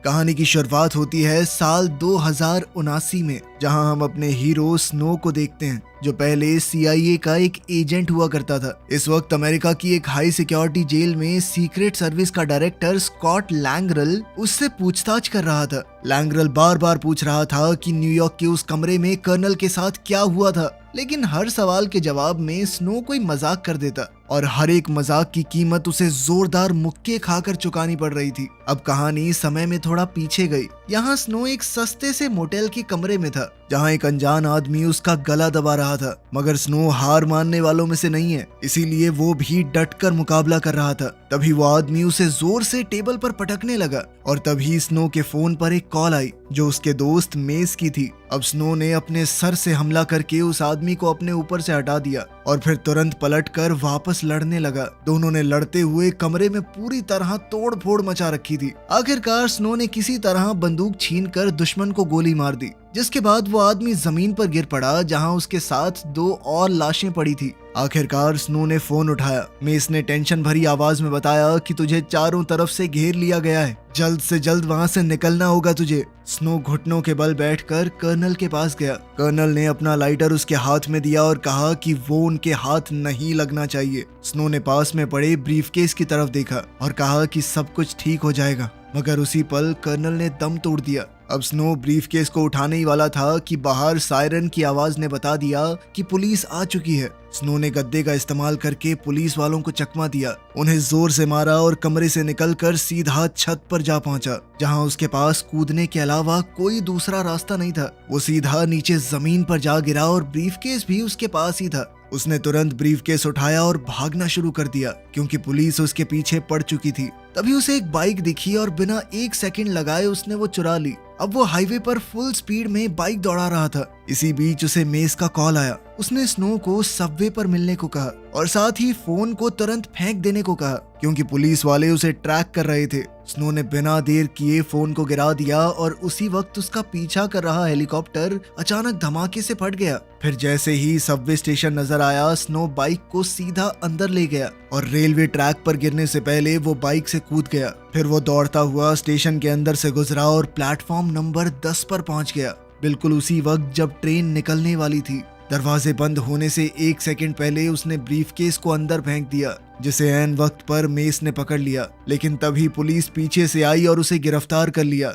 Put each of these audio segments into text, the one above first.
कहानी की शुरुआत होती है साल 2079 में, जहां हम अपने हीरो स्नो को देखते हैं, जो पहले CIA का एक एजेंट हुआ करता था। इस वक्त अमेरिका की एक हाई सिक्योरिटी जेल में सीक्रेट सर्विस का डायरेक्टर स्कॉट लैंगरल उससे पूछताछ कर रहा था। लैंगरल बार बार पूछ रहा था कि न्यूयॉर्क के उस कमरे में कर्नल के साथ क्या हुआ था, लेकिन हर सवाल के जवाब में स्नो कोई मजाक कर देता और हर एक मजाक की कीमत उसे जोरदार मुक्के खाकर चुकानी पड़ रही थी। अब कहानी समय में थोड़ा पीछे गई। यहाँ स्नो एक सस्ते से मोटेल के कमरे में था, जहाँ एक अनजान आदमी उसका गला दबा रहा था। मगर स्नो हार मानने वालों में से नहीं है, इसीलिए वो भी डटकर मुकाबला कर रहा था। तभी वो आदमी उसे जोर से टेबल पर पटकने लगा और तभी स्नो के फोन पर एक कॉल आई, जो उसके दोस्त मेस की थी। अब स्नो ने अपने सर से हमला करके उस आदमी को अपने ऊपर से हटा दिया और फिर तुरंत पलटकर वापस लड़ने लगा। दोनों ने लड़ते हुए कमरे में पूरी तरह तोड़ फोड़ मचा रखी थी। आखिरकार स्नो ने किसी तरह बंदूक छीनकर दुश्मन को गोली मार दी, जिसके बाद वो आदमी जमीन पर गिर पड़ा, जहां उसके साथ 2 और लाशें पड़ी थी। आखिरकार स्नो ने फोन उठाया। मेस ने टेंशन भरी आवाज में बताया कि तुझे चारों तरफ से घेर लिया गया है, जल्द से जल्द वहां से निकलना होगा तुझे। स्नो घुटनों के बल बैठकर कर्नल के पास गया। कर्नल ने अपना लाइटर उसके हाथ में दिया और कहा कि वो उनके हाथ नहीं लगना चाहिए। स्नो ने पास में पड़े ब्रीफकेस की तरफ देखा और कहा कि सब कुछ ठीक हो जाएगा, मगर उसी पल कर्नल ने दम तोड़ दिया। अब स्नो ब्रीफकेस को उठाने ही वाला था कि बाहर सायरन की आवाज ने बता दिया कि पुलिस आ चुकी है। स्नो ने गद्दे का इस्तेमाल करके पुलिस वालों को चकमा दिया, उन्हें जोर से मारा और कमरे से निकलकर सीधा छत पर जा पहुंचा, जहां उसके पास कूदने के अलावा कोई दूसरा रास्ता नहीं था। वो सीधा नीचे जमीन पर जा गिरा और ब्रीफकेस भी उसके पास ही था। उसने तुरंत ब्रीफकेस उठाया और भागना शुरू कर दिया, क्योंकि पुलिस उसके पीछे पड़ चुकी थी। तभी उसे एक बाइक दिखी और बिना 1 सेकंड लगाए उसने वो चुरा ली। अब वो हाईवे पर फुल स्पीड में बाइक दौड़ा रहा था। इसी बीच उसे मेस का कॉल आया। उसने स्नो को सबवे पर मिलने को कहा और साथ ही फोन को तुरंत फेंक देने को कहा, क्योंकि पुलिस वाले उसे ट्रैक कर रहे थे। स्नो ने बिना देर किए फोन को गिरा दिया और उसी वक्त उसका पीछा कर रहा हेलीकॉप्टर अचानक धमाके से फट गया। फिर जैसे ही सबवे स्टेशन नजर आया, स्नो बाइक को सीधा अंदर ले गया और रेलवे ट्रैक पर गिरने से पहले वो बाइक से कूद गया। फिर वो दौड़ता हुआ स्टेशन के अंदर से गुजरा और प्लेटफॉर्म नंबर 10 पर पहुंच गया, बिल्कुल उसी वक्त जब ट्रेन निकलने वाली थी। दरवाजे बंद होने से 1 सेकंड पहले उसने ब्रीफकेस को अंदर फेंक दिया, जिसे ऐन वक्त पर मेस ने पकड़ लिया, लेकिन तभी पुलिस पीछे से आई और उसे गिरफ्तार कर लिया।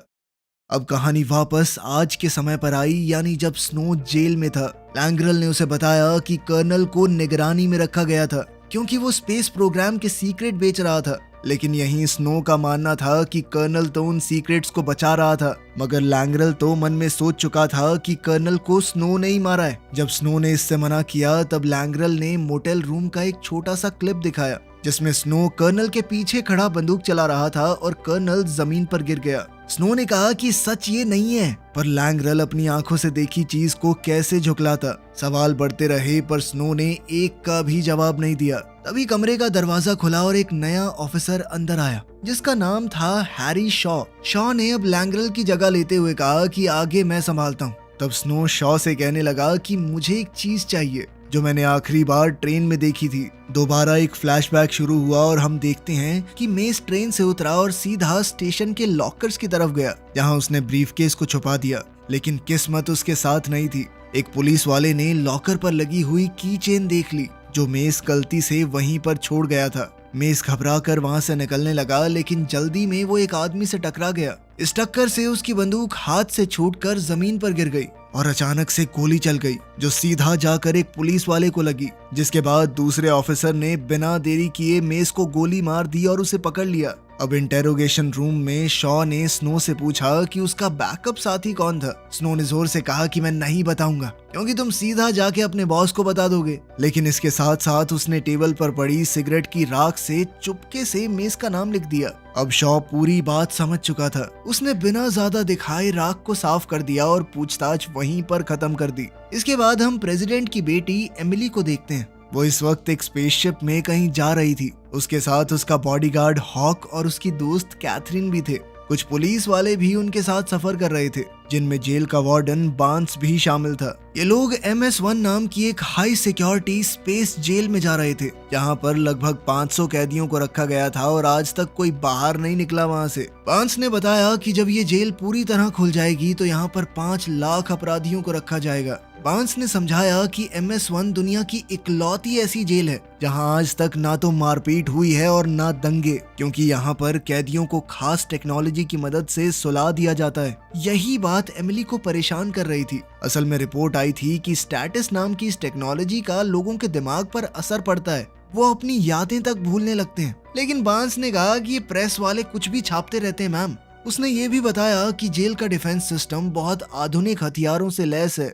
अब कहानी वापस आज के समय पर आई, यानी जब स्नो जेल में था। लैंगरल ने उसे बताया कि कर्नल को निगरानी में रखा गया था, क्योंकि वो स्पेस प्रोग्राम के सीक्रेट बेच रहा था। लेकिन यहीं स्नो का मानना था कि कर्नल तो उन सीक्रेट्स को बचा रहा था, मगर लैंगरल तो मन में सोच चुका था कि कर्नल को स्नो ने ही मारा है। जब स्नो ने इससे मना किया, तब लैंगरल ने मोटेल रूम का एक छोटा सा क्लिप दिखाया, जिसमें स्नो कर्नल के पीछे खड़ा बंदूक चला रहा था और कर्नल जमीन पर गिर गया। स्नो ने कहा कि सच ये नहीं है, पर लैंगरल अपनी आंखों से देखी चीज को कैसे झुकलाता। सवाल बढ़ते रहे, पर स्नो ने एक का भी जवाब नहीं दिया। तभी कमरे का दरवाजा खुला और एक नया ऑफिसर अंदर आया, जिसका नाम था हैरी शॉ। शॉ ने अब लैंगरल की जगह लेते हुए कहा कि आगे मैं संभालता हूँ। तब स्नो शॉ से कहने लगा कि मुझे एक चीज चाहिए, जो मैंने आखिरी बार ट्रेन में देखी थी। दोबारा एक फ्लैशबैक शुरू हुआ और हम देखते हैं कि मेस ट्रेन से उतरा और सीधा स्टेशन के लॉकर्स की तरफ गया, जहां उसने ब्रीफकेस को छुपा दिया। लेकिन किस्मत उसके साथ नहीं थी। एक पुलिस वाले ने लॉकर पर लगी हुई की चेन देख ली, जो मेस गलती से वहीं पर छोड़ गया था। मेस घबराकर वहां से निकलने लगा, लेकिन जल्दी में वो एक आदमी से टकरा गया। इस टक्कर से उसकी बंदूक हाथ से छूटकर जमीन पर गिर गई और अचानक से गोली चल गई, जो सीधा जाकर एक पुलिस वाले को लगी। जिसके बाद दूसरे ऑफिसर ने बिना देरी किए मेस को गोली मार दी और उसे पकड़ लिया। अब इंटेरोगेशन रूम में शॉ ने स्नो से पूछा कि उसका बैकअप साथी कौन था। स्नो ने जोर से कहा कि मैं नहीं बताऊंगा, क्योंकि तुम सीधा जाके अपने बॉस को बता दोगे। लेकिन इसके साथ साथ उसने टेबल पर पड़ी सिगरेट की राख से चुपके से मेस का नाम लिख दिया। अब शॉ पूरी बात समझ चुका था। उसने बिना ज्यादा दिखाए राख को साफ कर दिया और पूछताछ वहीं पर खत्म कर दी। इसके बाद हम प्रेसिडेंट की बेटी एमिली को देखते हैं। वो इस वक्त एक स्पेसशिप में कहीं जा रही थी। उसके साथ उसका बॉडीगार्ड हॉक और उसकी दोस्त कैथरीन भी थे। कुछ पुलिस वाले भी उनके साथ सफर कर रहे थे, जिनमें जेल का वार्डन बांस भी शामिल था। ये लोग MS-1 नाम की एक हाई सिक्योरिटी स्पेस जेल में जा रहे थे, जहां पर लगभग 500 कैदियों को रखा गया था और आज तक कोई बाहर नहीं निकला वहां से। बांस ने बताया कि जब ये जेल पूरी तरह खुल जाएगी तो यहाँ पर 5 लाख अपराधियों को रखा जाएगा। बांस ने समझाया कि MS-1 दुनिया की इकलौती ऐसी जेल है जहां आज तक ना तो मारपीट हुई है और ना दंगे, क्योंकि यहाँ पर कैदियों को खास टेक्नोलॉजी की मदद से सुला दिया जाता है। यही बात एमिली को परेशान कर रही थी। असल में रिपोर्ट आई थी कि स्टेटस नाम की इस टेक्नोलॉजी का लोगों के दिमाग पर असर पड़ता है, वो अपनी यादें तक भूलने लगते हैं। लेकिन बांस ने कहा कि ये प्रेस वाले कुछ भी छापते रहते हैं मैम। उसने ये भी बताया कि जेल का डिफेंस सिस्टम बहुत आधुनिक हथियारों से लैस है।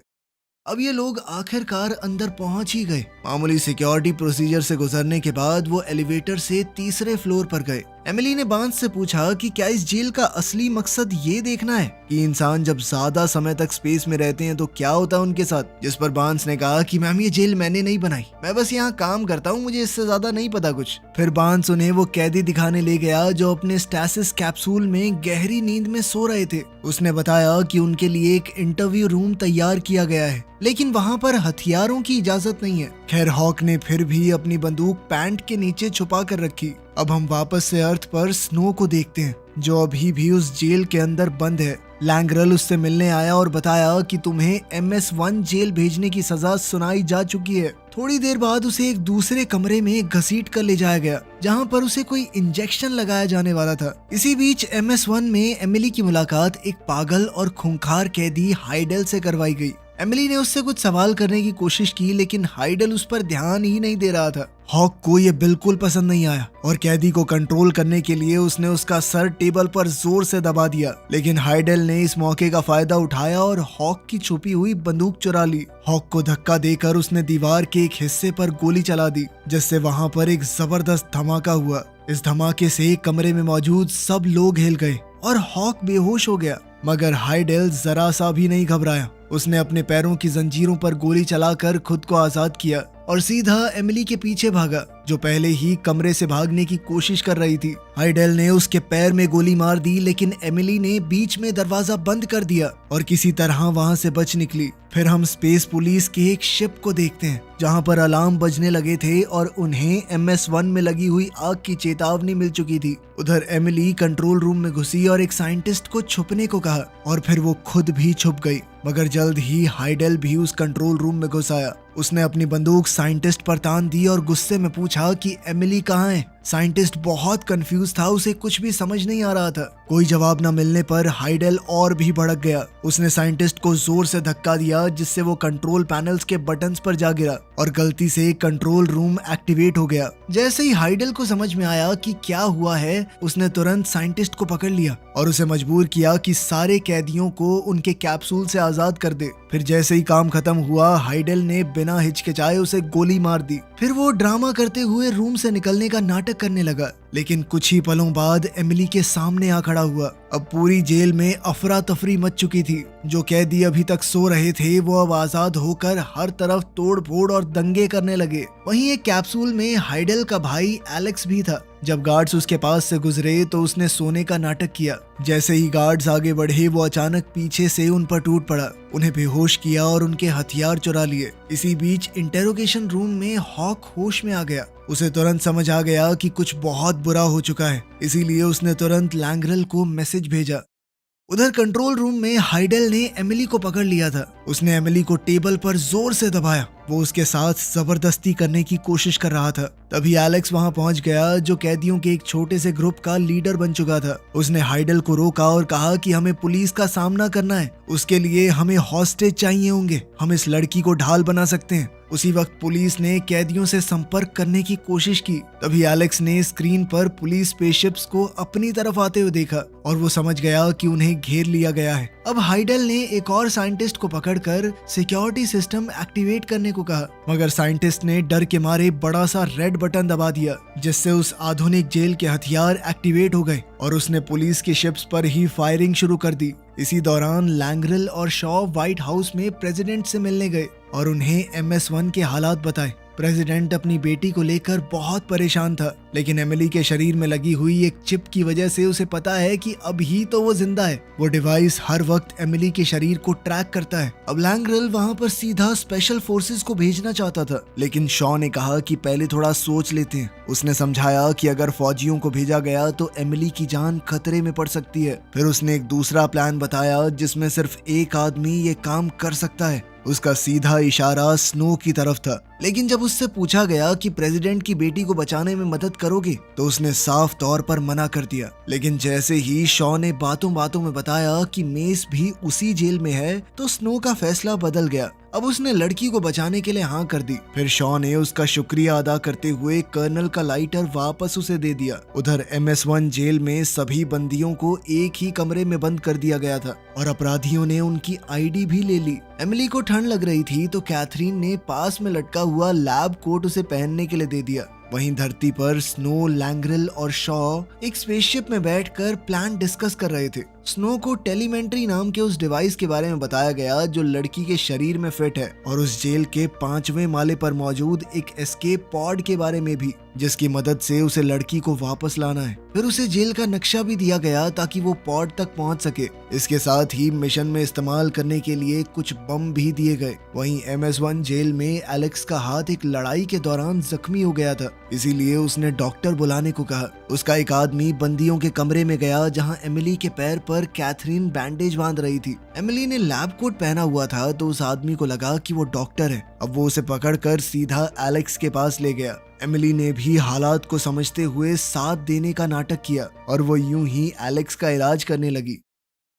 अब ये लोग आखिरकार अंदर पहुंच ही गए। मामूली सिक्योरिटी प्रोसीजर से गुजरने के बाद वो एलिवेटर से तीसरे फ्लोर पर गए। एमिली ने बांस से पूछा कि क्या इस जेल का असली मकसद ये देखना है कि इंसान जब ज्यादा समय तक स्पेस में रहते हैं तो क्या होता है उनके साथ। जिस पर बांस ने कहा कि मैम ये जेल मैंने नहीं बनाई, मैं बस यहाँ काम करता हूँ, मुझे इससे ज्यादा नहीं पता कुछ। फिर बांस उन्हें वो कैदी दिखाने ले गया जो अपने स्टैसिस कैप्सूल में गहरी नींद में सो रहे थे। उसने बताया कि उनके लिए एक इंटरव्यू रूम तैयार किया गया है, लेकिन वहाँ पर हथियारों की इजाजत नहीं है। खैर हॉक ने फिर भी अपनी बंदूक पैंट के नीचे छुपा कर रखी। अब हम वापस से अर्थ पर स्नो को देखते हैं, जो अभी भी उस जेल के अंदर बंद है। लैंग्रल उससे मिलने आया और बताया कि तुम्हें MS-1 जेल भेजने की सजा सुनाई जा चुकी है। थोड़ी देर बाद उसे एक दूसरे कमरे में घसीट कर ले जाया गया, जहां पर उसे कोई इंजेक्शन लगाया जाने वाला था। इसी बीच MS-1 में एमिली की मुलाकात एक पागल और खूंखार कैदी हाइडेल से करवाई गई। एमिली ने उससे कुछ सवाल करने की कोशिश की, लेकिन हाइडेल उस पर ध्यान ही नहीं दे रहा था। हॉक को ये बिल्कुल पसंद नहीं आया और कैदी को कंट्रोल करने के लिए उसने उसका सर टेबल पर जोर से दबा दिया, लेकिन हाइडेल ने इस मौके का फायदा उठाया और हॉक की छुपी हुई बंदूक चुरा ली। हॉक को धक्का देकर उसने दीवार के एक हिस्से पर गोली चला दी, जिससे वहां पर एक जबरदस्त धमाका हुआ। इस धमाके से कमरे में मौजूद सब लोग हिल गए और हॉक बेहोश हो गया, मगर हाइडेल जरा सा भी नहीं घबराया। उसने अपने पैरों की जंजीरों पर गोली चलाकर खुद को आजाद किया और सीधा एमिली के पीछे भागा, जो पहले ही कमरे से भागने की कोशिश कर रही थी। हाइडेल ने उसके पैर में गोली मार दी, लेकिन एमिली ने बीच में दरवाजा बंद कर दिया और किसी तरह वहां से बच निकली। फिर हम स्पेस पुलिस के एक शिप को देखते हैं, जहां पर अलार्म बजने लगे थे और उन्हें MS-1 में लगी हुई आग की चेतावनी मिल चुकी थी। उधर एमिली कंट्रोल रूम में घुसी और एक साइंटिस्ट को छुपने को कहा और फिर वो खुद भी छुप गई, मगर जल्द ही हाइडेल भी उस कंट्रोल रूम में घुस आया। उसने अपनी बंदूक साइंटिस्ट पर तान दी और गुस्से में पूछा कि एमिली कहाँ है। साइंटिस्ट बहुत कंफ्यूज था, उसे कुछ भी समझ नहीं आ रहा था। कोई जवाब न मिलने पर हाइडेल और भी भड़क गया। उसने साइंटिस्ट को जोर से धक्का दिया, जिससे वो कंट्रोल पैनल्स के बटन्स पर जा गिरा और गलती से कंट्रोल रूम एक्टिवेट हो गया। जैसे ही हाइडेल को समझ में आया कि क्या हुआ है, उसने तुरंत साइंटिस्ट को पकड़ लिया और उसे मजबूर किया कि सारे कैदियों को उनके कैप्सूल से आजाद कर दे। फिर जैसे ही काम खत्म हुआ, हाइडेल ने बिना हिचकिचाए उसे गोली मार दी। फिर वो ड्रामा करते हुए रूम से निकलने का नाटक करने लगा, लेकिन कुछ ही पलों बाद एमिली के सामने आ खड़ा हुआ। अब पूरी जेल में अफरा तफरी मच चुकी थी। जो कैदी अभी तक सो रहे थे वो अब आजाद होकर हर तरफ तोड़ फोड़ और दंगे करने लगे। वहीं एक कैप्सूल में हाइडेल का भाई एलेक्स भी था। जब गार्ड्स उसके पास से गुजरे तो उसने सोने का नाटक किया। जैसे ही गार्ड्स आगे बढ़े, वो अचानक पीछे से उन पर टूट पड़ा, उन्हें बेहोश किया और उनके हथियार चुरा लिए। इसी बीच इंटेरोगेशन रूम में हॉक होश में आ गया। उसे तुरंत समझ आ गया कि कुछ बहुत बुरा हो चुका है, इसीलिए उसने तुरंत लैंग्रल को मैसेज भेजा। उधर कंट्रोल रूम में हाइडेल ने एमिली को पकड़ लिया था। उसने एमिली को टेबल पर जोर से दबाया। वो उसके साथ जबरदस्ती करने की कोशिश कर रहा था। तभी एलेक्स वहां पहुंच गया, जो कैदियों के एक छोटे से ग्रुप का लीडर बन चुका था। उसने हाइडेल को रोका और कहा कि हमें पुलिस का सामना करना है, उसके लिए हमें हॉस्टेज चाहिए होंगे, हम इस लड़की को ढाल बना सकते हैं। उसी वक्त पुलिस ने कैदियों से संपर्क करने की कोशिश की। तभी एलेक्स ने स्क्रीन पर पुलिस स्पेसशिप्स को अपनी तरफ आते हुए देखा और वो समझ गया कि उन्हें घेर लिया गया है। अब हाइडेल ने एक और साइंटिस्ट को पकड़कर सिक्योरिटी सिस्टम एक्टिवेट करने को कहा, मगर साइंटिस्ट ने डर के मारे बड़ा सा रेड बटन दबा दिया, जिससे उस आधुनिक जेल के हथियार एक्टिवेट हो गए और उसने पुलिस के शिप्स पर ही फायरिंग शुरू कर दी। इसी दौरान लैंग्रल और शॉ व्हाइट हाउस में प्रेसिडेंट से मिलने गए और उन्हें MS-1 के हालात बताए। प्रेसिडेंट अपनी बेटी को लेकर बहुत परेशान था लेकिन एमिली के शरीर में लगी हुई एक चिप की वजह से उसे पता है कि अभी तो वो जिंदा है। वो डिवाइस हर वक्त एमिली के शरीर को ट्रैक करता है। अब लैंग्रेल वहाँ पर सीधा स्पेशल फोर्सेस को भेजना चाहता था, लेकिन शॉ ने कहा कि पहले थोड़ा सोच लेते हैं। उसने समझाया कि अगर फौजियों को भेजा गया तो एमिली की जान खतरे में पड़ सकती है। फिर उसने एक दूसरा प्लान बताया जिसमें सिर्फ एक आदमी ये काम कर सकता है। उसका सीधा इशारा स्नो की तरफ था, लेकिन जब उससे पूछा गया कि प्रेसिडेंट की बेटी को बचाने में मदद करोगे तो उसने साफ तौर पर मना कर दिया। लेकिन जैसे ही शॉ ने बातों बातों में बताया कि मेस भी उसी जेल में है तो स्नो का फैसला बदल गया। अब उसने लड़की को बचाने के लिए हाँ कर दी। फिर शॉ ने उसका शुक्रिया अदा करते हुए कर्नल का लाइटर वापस उसे दे दिया। उधर MS-1 जेल में सभी बंदियों को एक ही कमरे में बंद कर दिया गया था और अपराधियों ने उनकी ID भी ले ली। एमिली को ठंड लग रही थी तो कैथरीन ने पास में लटका हुआ लैब कोट उसे पहनने के लिए दे दिया। वहीं धरती पर स्नो, लैंग्रेल और शॉ एक स्पेसशिप में बैठकर प्लान डिस्कस कर रहे थे। स्नो को टेलीमेंट्री नाम के उस डिवाइस के बारे में बताया गया जो लड़की के शरीर में फिट है, और उस जेल के 5वें माले पर मौजूद एक एस्केप पॉड के बारे में भी, जिसकी मदद से उसे लड़की को वापस लाना है। फिर उसे जेल का नक्शा भी दिया गया ताकि वो पॉड तक पहुंच सके। इसके साथ ही मिशन में इस्तेमाल करने के लिए कुछ बम भी दिए गए। वहीं MS-1 जेल में एलेक्स का हाथ एक लड़ाई के दौरान जख्मी हो गया था, इसीलिए उसने डॉक्टर बुलाने को कहा। उसका एक आदमी बंदियों के कमरे में गया जहां एमिली के पैर पर कैथरीन बैंडेज बांध रही थी। एमिली ने लैब कोट पहना हुआ था तो उस आदमी को लगा कि वो डॉक्टर है। अब वो उसे पकड़कर सीधा एलेक्स के पास ले गया। एमिली ने भी हालात को समझते हुए साथ देने का नाटक किया और वो यूं ही एलेक्स का इलाज करने लगी।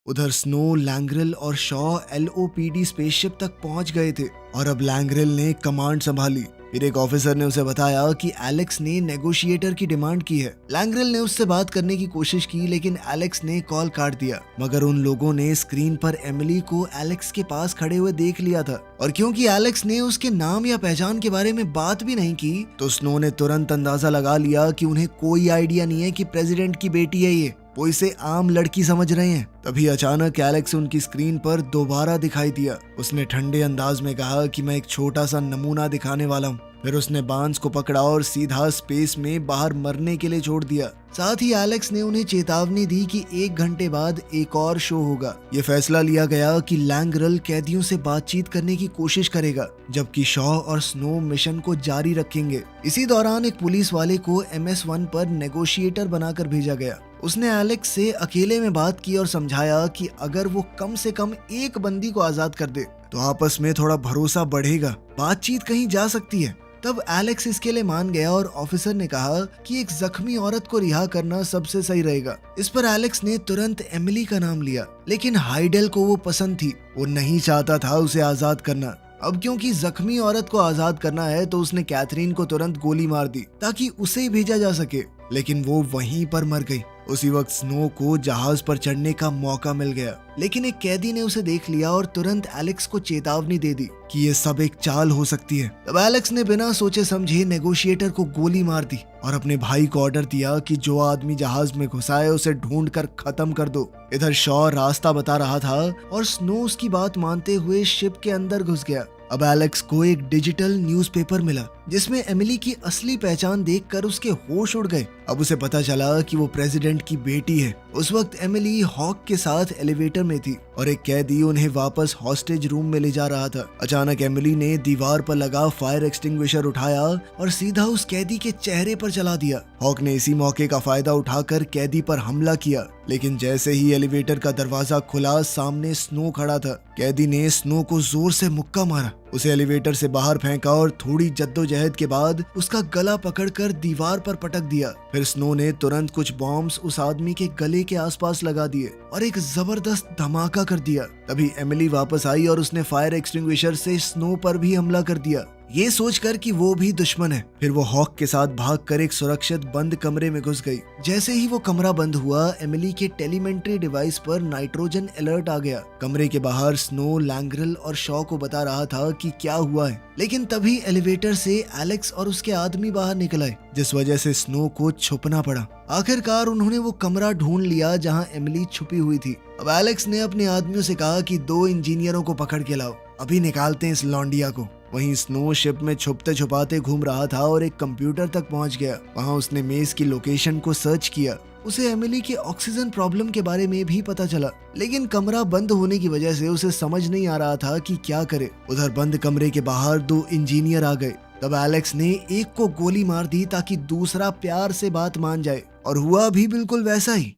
उधर स्नो, लैंग्रेल और शॉ LOPD स्पेसशिप तक पहुंच गए थे और अब लैंग्रेल ने कमांड संभाली। फिर एक ऑफिसर ने उसे बताया कि एलेक्स ने नेगोशिएटर की डिमांड की है। लैंग्रेल ने उससे बात करने की कोशिश की लेकिन एलेक्स ने कॉल काट दिया। मगर उन लोगों ने स्क्रीन पर एमिली को एलेक्स के पास खड़े हुए देख लिया था, और क्योंकि एलेक्स ने उसके नाम या पहचान के बारे में बात भी नहीं की तो स्नो ने तुरंत अंदाजा लगा लिया कि उन्हें कोई आइडिया नहीं है कि प्रेसिडेंट की बेटी है ये। वो इसे आम लड़की समझ रहे हैं। तभी अचानक एलेक्स उनकी स्क्रीन पर दोबारा दिखाई दिया। उसने ठंडे अंदाज में कहा कि मैं एक छोटा सा नमूना दिखाने वाला हूँ। फिर उसने बांस को पकड़ा और सीधा स्पेस में बाहर मरने के लिए छोड़ दिया। साथ ही एलेक्स ने उन्हें चेतावनी दी कि 1 घंटे बाद एक और शो होगा। ये फैसला लिया गया कि लैंग्रेल कैदियों से बातचीत करने की कोशिश करेगा, जबकि शॉ और स्नो मिशन को जारी रखेंगे। इसी दौरान एक पुलिस वाले को MS-1 पर नेगोशिएटर बनाकर भेजा गया। उसने एलेक्स से अकेले में बात की और समझाया कि अगर वो कम से कम एक बंदी को आजाद कर दे तो आपस में थोड़ा भरोसा बढ़ेगा, बातचीत कहीं जा सकती है। तब एलेक्स इसके लिए मान गया और ऑफिसर ने कहा कि एक जख्मी औरत को रिहा करना सबसे सही रहेगा। इस पर एलेक्स ने तुरंत एमिली का नाम लिया, लेकिन हाइडेल को वो पसंद थी। वो नहीं चाहता था उसे आजाद करना। अब क्योंकि जख्मी औरत को आजाद करना है तो उसने कैथरीन को तुरंत गोली मार दी ताकि उसे ही भेजा जा सके, लेकिन वो वहीं पर मर गई। उसी वक्त स्नो को जहाज पर चढ़ने का मौका मिल गया, लेकिन एक कैदी ने उसे देख लिया और तुरंत एलेक्स को चेतावनी दे दी कि ये सब एक चाल हो सकती है। तब एलेक्स ने बिना सोचे समझे नेगोशिएटर को गोली मार दी और अपने भाई को ऑर्डर दिया कि जो आदमी जहाज में घुसा है उसे ढूंढ कर खत्म कर दो। इधर शॉ रास्ता बता रहा था और स्नो उसकी बात मानते हुए शिप के अंदर घुस गया। अब एलेक्स को एक डिजिटल न्यूज़पेपर मिला जिसमें एमिली की असली पहचान देखकर उसके होश उड़ गए। अब उसे पता चला कि वो प्रेसिडेंट की बेटी है। उस वक्त एमिली हॉक के साथ एलिवेटर में थी और एक कैदी उन्हें वापस हॉस्टेज रूम में ले जा रहा था। अचानक एमिली ने दीवार पर लगा फायर एक्सटिंग्विशर उठाया और सीधा उस कैदी के चेहरे पर चला दिया। हॉक ने इसी मौके का फायदा उठाकर कैदी पर हमला किया, लेकिन जैसे ही एलिवेटर का दरवाजा खुला सामने स्नो खड़ा था। कैदी ने स्नो को जोर से मुक्का मारा, उसे एलिवेटर से बाहर फेंका और थोड़ी जद्दोजहद के बाद उसका गला पकड़कर दीवार पर पटक दिया। फिर स्नो ने तुरंत कुछ बॉम्ब्स उस आदमी के गले के आसपास लगा दिए और एक जबरदस्त धमाका कर दिया। तभी एमिली वापस आई और उसने फायर एक्सटिंग्विशर से स्नो पर भी हमला कर दिया, ये सोचकर कि वो भी दुश्मन है। फिर वो हॉक के साथ भागकर एक सुरक्षित बंद कमरे में घुस गई। जैसे ही वो कमरा बंद हुआ एमिली के टेलीमेंट्री डिवाइस पर नाइट्रोजन अलर्ट आ गया। कमरे के बाहर स्नो, लैंग्रेल और शॉ को बता रहा था कि क्या हुआ है, लेकिन तभी एलिवेटर से एलेक्स और उसके आदमी बाहर निकल आए, जिस वजह से स्नो को छुपना पड़ा। आखिरकार उन्होंने वो कमरा ढूंढ लिया जहां एमिली छुपी हुई थी। अब एलेक्स ने अपने आदमियों से कहा कि 2 इंजीनियरों को पकड़ के लाओ, अभी निकालते हैं इस लौंडिया को। वहीं स्नो शिप में छुपते छुपाते घूम रहा था और एक कंप्यूटर तक पहुंच गया। वहां उसने मेस की लोकेशन को सर्च किया। उसे एमिली के ऑक्सीजन प्रॉब्लम के बारे में भी पता चला, लेकिन कमरा बंद होने की वजह से उसे समझ नहीं आ रहा था कि क्या करे। उधर बंद कमरे के बाहर 2 इंजीनियर आ गए। तब एलेक्स ने एक को गोली मार दी ताकि दूसरा प्यार से बात मान जाए, और हुआ भी बिल्कुल वैसा ही।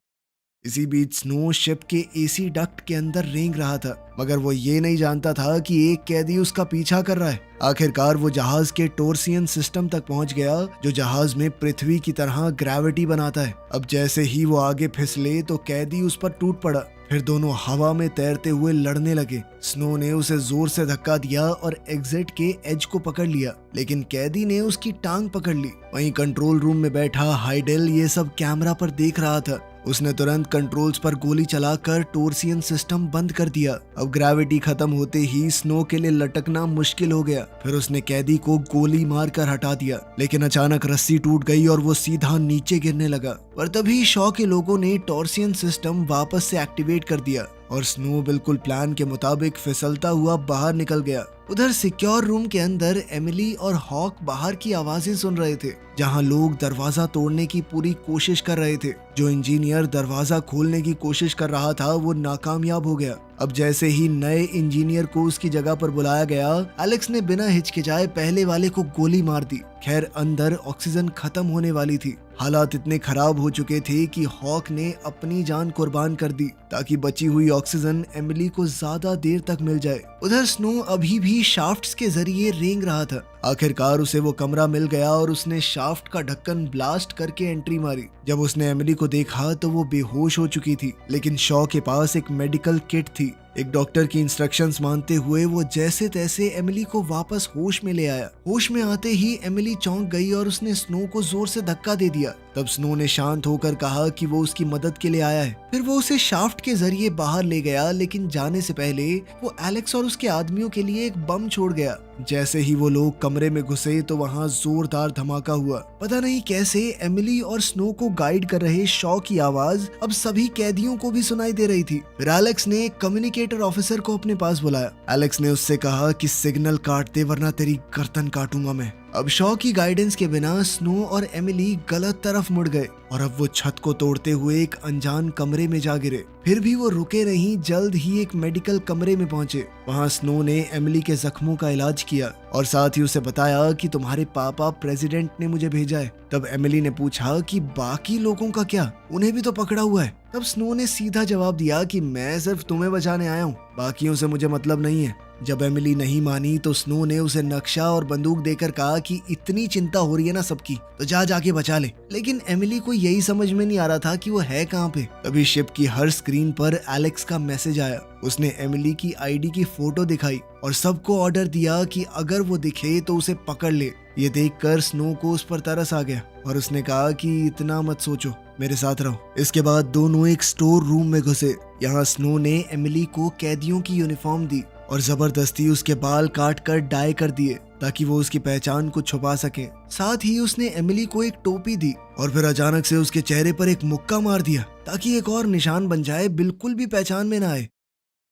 इसी बीच स्नो शिप के एसी डक्ट के अंदर रेंग रहा था, मगर वो ये नहीं जानता था कि एक कैदी उसका पीछा कर रहा है। आखिरकार वो जहाज के टोर्सियन सिस्टम तक पहुंच गया, जो जहाज में पृथ्वी की तरह ग्रेविटी बनाता है। अब जैसे ही वो आगे फिसले तो कैदी उस पर टूट पड़ा। फिर दोनों हवा में तैरते हुए लड़ने लगे। स्नो ने उसे जोर से धक्का दिया और एग्जिट के एज को पकड़ लिया, लेकिन कैदी ने उसकी टांग पकड़ ली। वहीं कंट्रोल रूम में बैठा हाइडेल ये सब कैमरा पर देख रहा था। उसने तुरंत कंट्रोल्स पर गोली चलाकर टोर्सियन सिस्टम बंद कर दिया। अब ग्रेविटी खत्म होते ही स्नो के लिए लटकना मुश्किल हो गया। फिर उसने कैदी को गोली मारकर हटा दिया, लेकिन अचानक रस्सी टूट गई और वो सीधा नीचे गिरने लगा। पर तभी शॉ के लोगों ने टोर्सियन सिस्टम वापस से एक्टिवेट कर दिया और स्नो बिल्कुल प्लान के मुताबिक फिसलता हुआ बाहर निकल गया। उधर सिक्योर रूम के अंदर एमिली और हॉक बाहर की आवाजें सुन रहे थे, जहां लोग दरवाजा तोड़ने की पूरी कोशिश कर रहे थे। जो इंजीनियर दरवाजा खोलने की कोशिश कर रहा था वो नाकामयाब हो गया। अब जैसे ही नए इंजीनियर को उसकी जगह पर बुलाया गया, एलेक्स ने बिना हिचकिचाए पहले वाले को गोली मार दी। खैर अंदर ऑक्सीजन खत्म होने वाली थी। हालात इतने खराब हो चुके थे कि हॉक ने अपनी जान कुर्बान कर दी ताकि बची हुई ऑक्सीजन एमिली को ज्यादा देर तक मिल जाए। उधर स्नो अभी भी शाफ्ट्स के जरिए रेंग रहा था। आखिरकार उसे वो कमरा मिल गया और उसने शाफ्ट का ढक्कन ब्लास्ट करके एंट्री मारी। जब उसने एमिली को देखा तो वो बेहोश हो चुकी थी, लेकिन शॉ के पास एक मेडिकल किट थी। एक डॉक्टर की इंस्ट्रक्शंस मानते हुए वो जैसे तैसे एमिली को वापस होश में ले आया। होश में आते ही एमिली चौंक गई और उसने स्नो को जोर से धक्का दे दिया। तब स्नो ने शांत होकर कहा कि वो उसकी मदद के लिए आया है। फिर वो उसे शाफ्ट के जरिए बाहर ले गया, लेकिन जाने से पहले वो एलेक्स और उसके आदमियों के लिए एक बम छोड़ गया। जैसे ही वो लोग कमरे में घुसे तो वहाँ जोरदार धमाका हुआ। पता नहीं कैसे एमिली और स्नो को गाइड कर रहे शॉ की आवाज अब सभी कैदियों को भी सुनाई दे रही थी। फिर एलेक्स ने कम्युनिकेटर ऑफिसर को अपने पास बुलाया। एलेक्स ने उससे कहा कि सिग्नल काट दे वरना तेरी गर्दन काटूंगा मैं। अब शॉ की गाइडेंस के बिना स्नो और एमिली गलत तरफ मुड़ गए और अब वो छत को तोड़ते हुए एक अनजान कमरे में जा गिरे। फिर भी वो रुके नहीं, जल्द ही एक मेडिकल कमरे में पहुंचे। वहां स्नो ने एमिली के जख्मों का इलाज किया और साथ ही उसे बताया कि तुम्हारे पापा प्रेसिडेंट ने मुझे भेजा है। तब एमिली ने पूछा कि बाकी लोगों का क्या, उन्हें भी तो पकड़ा हुआ है। तब स्नो ने सीधा जवाब दिया कि मैं सिर्फ तुम्हें बचाने आया हूँ, बाकियों से मुझे मतलब नहीं है। जब एमिली नहीं मानी तो स्नो ने उसे नक्शा और बंदूक देकर कहा कि इतनी चिंता हो रही है ना सबकी, तो जाके बचा ले। लेकिन एमिली को यही समझ में नहीं आ रहा था कि वो है कहाँ पे। तभी शिप की हर स्क्रीन पर एलेक्स का मैसेज आया। उसने एमिली की आईडी की फोटो दिखाई और सबको ऑर्डर दिया कि अगर वो दिखे तो उसे पकड़ ले। ये देखकर स्नो को उस पर तरस आ गया और उसने कहा कि इतना मत सोचो, मेरे साथ रहो। इसके बाद दोनों एक स्टोर रूम में घुसे। यहाँ स्नो ने एमिली को कैदियों की यूनिफॉर्म दी और जबरदस्ती उसके बाल काट कर डाई कर दिए ताकि वो उसकी पहचान को छुपा सके। साथ ही उसने एमिली को एक टोपी दी और फिर अचानक से उसके चेहरे पर एक मुक्का मार दिया ताकि एक और निशान बन जाए, बिल्कुल भी पहचान में ना आए।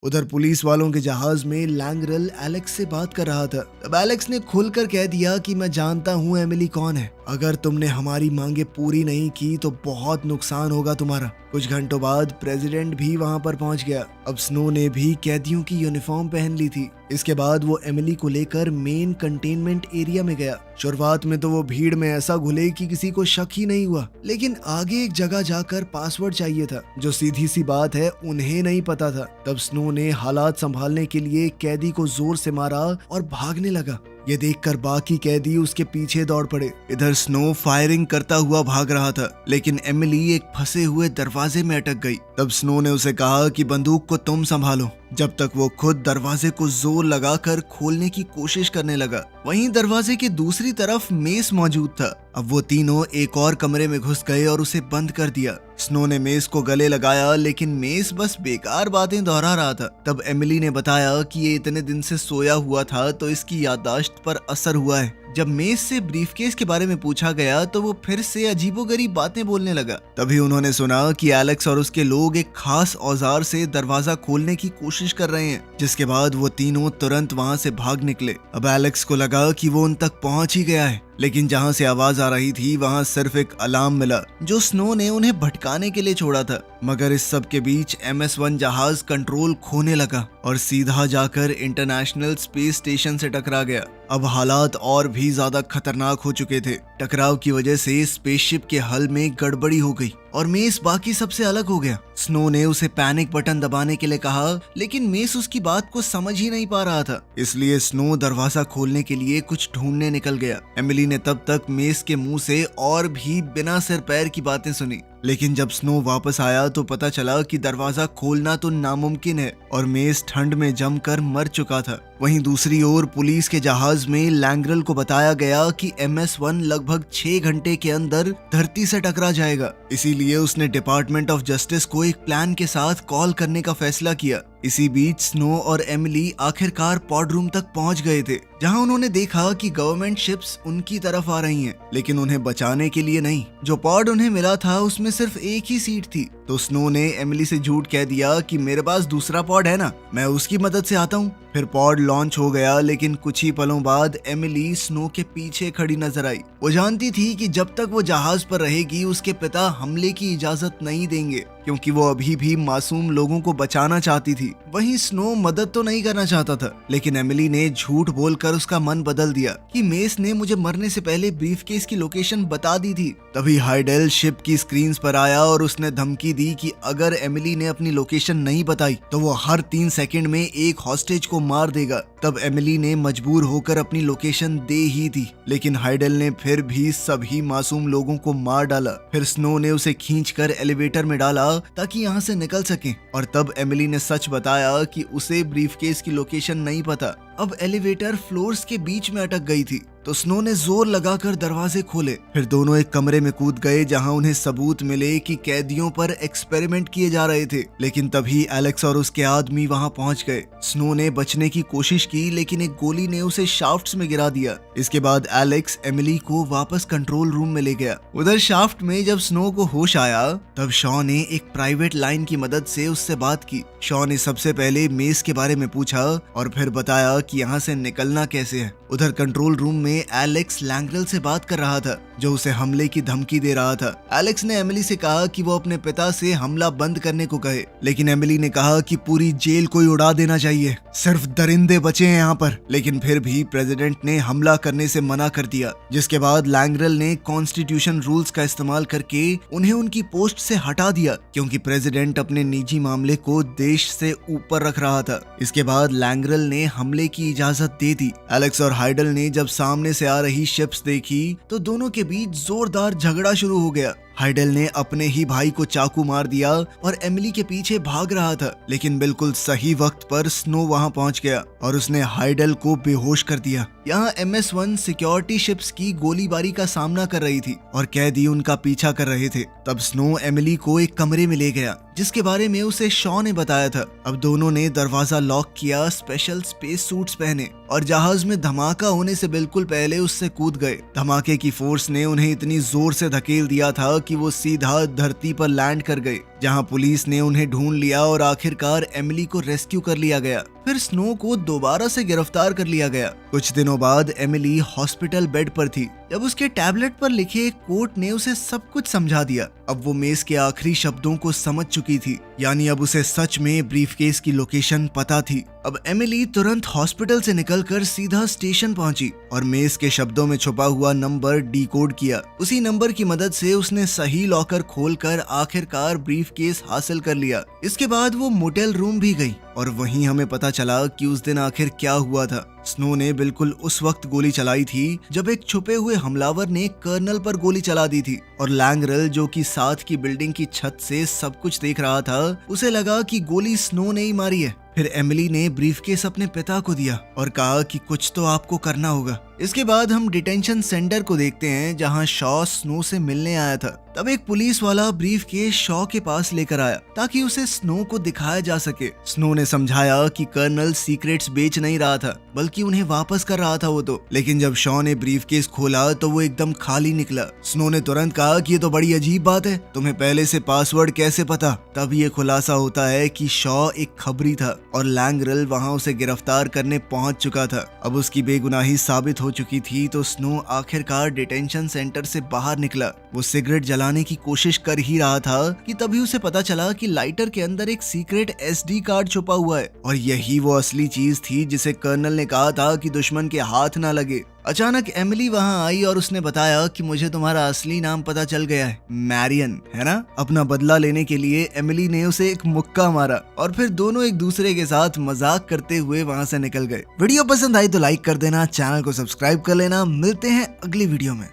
उधर पुलिस वालों के जहाज में लैंगरल एलेक्स से बात कर रहा था। तब एलेक्स ने खुलकर कह दिया कि मैं जानता हूँ एमिली कौन है। अगर तुमने हमारी मांगे पूरी नहीं की तो बहुत नुकसान होगा तुम्हारा। कुछ घंटों बाद प्रेसिडेंट भी वहां पर पहुंच गया। अब स्नो ने भी कैदियों की यूनिफॉर्म पहन ली थी। इसके बाद वो एमिली को लेकर मेन कंटेनमेंट एरिया में गया। शुरुआत में तो वो भीड़ में ऐसा घुले कि किसी को शक ही नहीं हुआ, लेकिन आगे एक जगह जाकर पासवर्ड चाहिए था, जो सीधी सी बात है उन्हें नहीं पता था। तब स्नो ने हालात संभालने के लिए कैदी को जोर से मारा और भागने लगा। ये देखकर बाकी कैदी उसके पीछे दौड़ पड़े। इधर स्नो फायरिंग करता हुआ भाग रहा था, लेकिन एमिली एक फंसे हुए दरवाजे में अटक गई। तब स्नो ने उसे कहा कि बंदूक को तुम संभालो, जब तक वो खुद दरवाजे को जोर लगाकर खोलने की कोशिश करने लगा। वहीं दरवाजे की दूसरी तरफ मेस मौजूद था। अब वो तीनों एक और कमरे में घुस गए और उसे बंद कर दिया। स्नो ने मेस को गले लगाया, लेकिन मेस बस बेकार बातें दोहरा रहा था। तब एमिली ने बताया कि ये इतने दिन से सोया हुआ था तो इसकी याददाश्त पर असर हुआ है। जब मेस से ब्रीफकेस के बारे में पूछा गया तो वो फिर से अजीबोगरीब बातें बोलने लगा। तभी उन्होंने सुना कि एलेक्स और उसके लोग एक खास औजार से दरवाजा खोलने की कोशिश कर रहे हैं, जिसके बाद वो तीनों तुरंत वहां से भाग निकले। अब एलेक्स को लगा कि वो उन तक पहुंच ही गया है, लेकिन जहां से आवाज आ रही थी वहां सिर्फ एक अलार्म मिला जो स्नो ने उन्हें भटकाने के लिए छोड़ा था। मगर इस सब के बीच MS-1 जहाज कंट्रोल खोने लगा और सीधा जाकर इंटरनेशनल स्पेस स्टेशन से टकरा गया। अब हालात और भी ज्यादा खतरनाक हो चुके थे। टकराव की वजह से स्पेसशिप के हल में गड़बड़ी हो गई और मेस बाकी सबसे अलग हो गया। स्नो ने उसे पैनिक बटन दबाने के लिए कहा, लेकिन मेस उसकी बात को समझ ही नहीं पा रहा था। इसलिए स्नो दरवाजा खोलने के लिए कुछ ढूंढने निकल गया। एमिली ने तब तक मेस के मुंह से और भी बिना सिर पैर की बातें सुनी, लेकिन जब स्नो वापस आया तो पता चला कि दरवाजा खोलना तो नामुमकिन है और मेस ठंड में जमकर मर चुका था। वहीं दूसरी ओर पुलिस के जहाज में लैंग्रेल को बताया गया कि MS-1 लगभग 6 घंटे के अंदर धरती से टकरा जाएगा। इसीलिए उसने डिपार्टमेंट ऑफ जस्टिस को एक प्लान के साथ कॉल करने का फैसला किया। इसी बीच स्नो और एमिली आखिरकार पॉड रूम तक पहुंच गए थे, जहां उन्होंने देखा कि गवर्नमेंट शिप्स उनकी तरफ आ रही हैं, लेकिन उन्हें बचाने के लिए नहीं। जो पॉड उन्हें मिला था उसमें सिर्फ एक ही सीट थी, तो स्नो ने एमिली से झूठ कह दिया कि मेरे पास दूसरा पॉड है ना, मैं उसकी मदद से आता हूँ। फिर पॉड लॉन्च हो गया, लेकिन कुछ ही पलों बाद एमिली स्नो के पीछे खड़ी नजर आई। वो जानती थी कि जब तक वो जहाज पर रहेगी उसके पिता हमले की इजाजत नहीं देंगे, क्योंकि वो अभी भी मासूम लोगों को बचाना चाहती थी। वहीं स्नो मदद तो नहीं करना चाहता था, लेकिन एमिली ने झूठ बोलकर उसका मन बदल दिया कि मेस ने मुझे मरने से पहले ब्रीफकेस की लोकेशन बता दी थी। तभी हाइडेल शिप की स्क्रीन पर आया और उसने धमकी दी कि अगर एमिली ने अपनी लोकेशन नहीं बताई तो वो हर 3 सेकंड में एक हॉस्टेज को मार देगा। तब एमिली ने मजबूर होकर अपनी लोकेशन दे ही दी, लेकिन हाइडेल ने फिर भी सभी मासूम लोगों को मार डाला। फिर स्नो ने उसे खींचकर एलिवेटर में डाला ताकि यहाँ से निकल सके, और तब एमिली ने सच बताया कि उसे ब्रीफकेस की लोकेशन नहीं पता। अब एलिवेटर फ्लोर्स के बीच में अटक गई थी, तो स्नो ने जोर लगाकर दरवाजे खोले। फिर दोनों एक कमरे में कूद गए जहां उन्हें सबूत मिले कि कैदियों पर एक्सपेरिमेंट किए जा रहे थे। लेकिन तभी एलेक्स और उसके आदमी वहां पहुंच गए। स्नो ने बचने की कोशिश की, लेकिन एक गोली ने उसे शाफ्ट्स में गिरा दिया। इसके बाद एलेक्स एमिली को वापस कंट्रोल रूम में ले गया। उधर शाफ्ट में जब स्नो को होश आया तब शॉ ने एक प्राइवेट लाइन की मदद से उससे बात की। शॉ ने सबसे पहले मेस के बारे में पूछा और फिर बताया कि यहाँ से निकलना कैसे है। उधर कंट्रोल रूम में एलेक्स लैंग्रेल से बात कर रहा था, जो उसे हमले की धमकी दे रहा था। एलेक्स ने एमिली से कहा कि वो अपने पिता से हमला बंद करने को कहे, लेकिन एमिली ने कहा कि पूरी जेल को ही उड़ा देना चाहिए, सिर्फ दरिंदे बचे हैं यहाँ पर। लेकिन फिर भी प्रेसिडेंट ने हमला करने से मना कर दिया, जिसके बाद लैंग्रेल ने कॉन्स्टिट्यूशन रूल्स का इस्तेमाल करके उन्हें उनकी पोस्ट से हटा दिया, क्योंकि प्रेसिडेंट अपने निजी मामले को देश से ऊपर रख रहा था। इसके बाद लैंग्रेल ने हमले की इजाजत दे दी। एलेक्स और हाइडल ने जब सामने से आ रही शिप्स देखी तो दोनों के बीच जोरदार झगड़ा शुरू हो गया। हाइडेल ने अपने ही भाई को चाकू मार दिया और एमिली के पीछे भाग रहा था, लेकिन बिल्कुल सही वक्त पर स्नो वहां पहुंच गया और उसने हाइडेल को बेहोश कर दिया। यहाँ MS-1 सिक्योरिटी शिप्स की गोलीबारी का सामना कर रही थी और कैदी उनका पीछा कर रहे थे। तब स्नो एमिली को एक कमरे में ले गया, जिसके बारे में उसे शॉ ने बताया था। अब दोनों ने दरवाजा लॉक किया, स्पेशल स्पेस सूट्स पहने और जहाज में धमाका होने से बिल्कुल पहले उससे कूद गए। धमाके की फोर्स ने उन्हें इतनी जोर से धकेल दिया था कि वो सीधा धरती पर लैंड कर गए, जहां पुलिस ने उन्हें ढूंढ लिया और आखिरकार एमिली को रेस्क्यू कर लिया गया। फिर स्नो को दोबारा से गिरफ्तार कर लिया गया। कुछ दिनों बाद एमिली हॉस्पिटल बेड पर थी, जब उसके टैबलेट पर लिखे एक कोट ने उसे सब कुछ समझा दिया। अब वो मेस के आखिरी शब्दों को समझ चुकी थी, यानी अब उसे सच में ब्रीफकेस की लोकेशन पता थी। अब एमिली तुरंत हॉस्पिटल से निकलकर सीधा स्टेशन पहुंची और मेस के शब्दों में छुपा हुआ नंबर डिकोड किया। उसी नंबर की मदद से उसने सही लॉकर खोलकर आखिरकार ब्रीफकेस हासिल कर लिया। इसके बाद वो मोटेल रूम भी गई और वहीं हमें पता चला कि उस दिन आखिर क्या हुआ था। स्नो ने बिल्कुल उस वक्त गोली चलाई थी जब एक छुपे हुए हमलावर ने कर्नल पर गोली चला दी थी, और लैंग्रेल जो कि साथ की बिल्डिंग की छत से सब कुछ देख रहा था, उसे लगा कि गोली स्नो ने ही मारी है। फिर एमिली ने ब्रीफकेस अपने पिता को दिया और कहा कि कुछ तो आपको करना होगा। इसके बाद हम डिटेंशन सेंटर को देखते हैं जहां शॉ स्नो से मिलने आया था। तब एक पुलिस वाला ब्रीफकेस शॉ के पास लेकर आया ताकि उसे स्नो को दिखाया जा सके। स्नो ने समझाया कि कर्नल सीक्रेट्स बेच नहीं रहा था बल्कि उन्हें वापस कर रहा था वो तो। लेकिन जब शॉ ने ब्रीफकेस खोला तो वो एकदम खाली निकला। स्नो ने तुरंत कहा कि ये तो बड़ी अजीब बात है, तुम्हें पहले से पासवर्ड कैसे पता? तब ये खुलासा होता है कि शॉ एक खबरी था और लैंग्रेल वहां उसे गिरफ्तार करने पहुंच चुका था। अब उसकी बेगुनाही साबित हो चुकी थी तो स्नो आखिरकार डिटेंशन सेंटर से बाहर निकला। वो सिगरेट जलाने की कोशिश कर ही रहा था कि तभी उसे पता चला कि लाइटर के अंदर एक सीक्रेट SD कार्ड छुपा हुआ है और यही वो असली चीज थी जिसे कर्नल ने कहा था कि दुश्मन के हाथ ना लगे। अचानक एमिली वहां आई और उसने बताया कि मुझे तुम्हारा असली नाम पता चल गया है, मैरियन, है ना? अपना बदला लेने के लिए एमिली ने उसे एक मुक्का मारा और फिर दोनों एक दूसरे के साथ मजाक करते हुए वहां से निकल गए। वीडियो पसंद आई तो लाइक कर देना, चैनल को सब्सक्राइब कर लेना। मिलते हैं अगली वीडियो में।